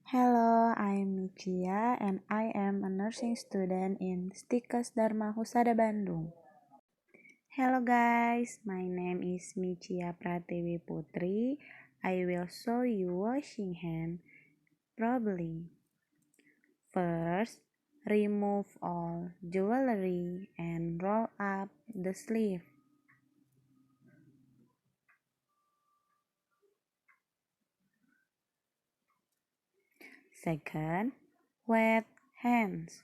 Hello, I'm Michia and I am a nursing student in STIKES DHARMA HUSADA Bandung. Hello guys, my name is Michia Pratiwi Putri. I will show you washing hand properly. First, remove all jewelry and roll up the sleeve. Second, wet hands.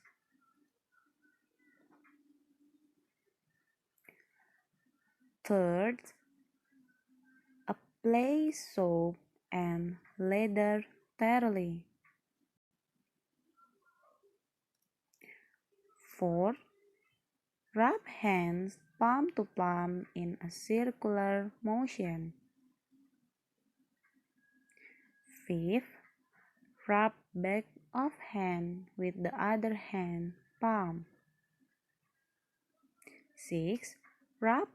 Third, apply soap and leather thoroughly. Fourth, rub hands palm to palm in a circular motion. Fifth, rub back of hand with the other hand palm. Sixth, rub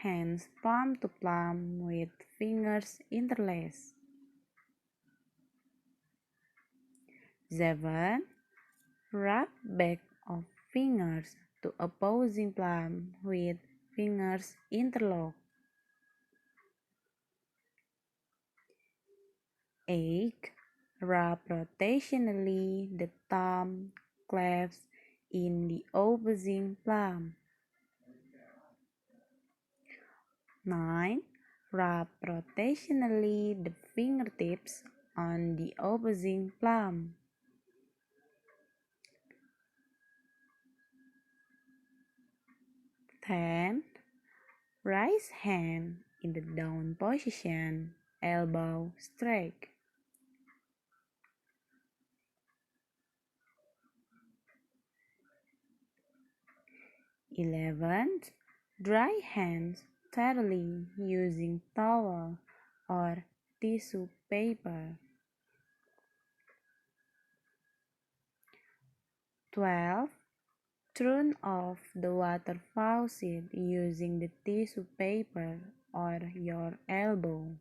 hands palm to palm with fingers interlaced. 7. Rub back of fingers to opposing palm with fingers interlocked. 8. Rub rotationally the thumb clasps in the opposing palm. 9. Rub rotationally the fingertips on the opposing palm. 10. Raise hand in the down position, elbow straight. 11. Dry hands thoroughly using towel or tissue paper. 12. Turn off the water faucet using the tissue paper or your elbow.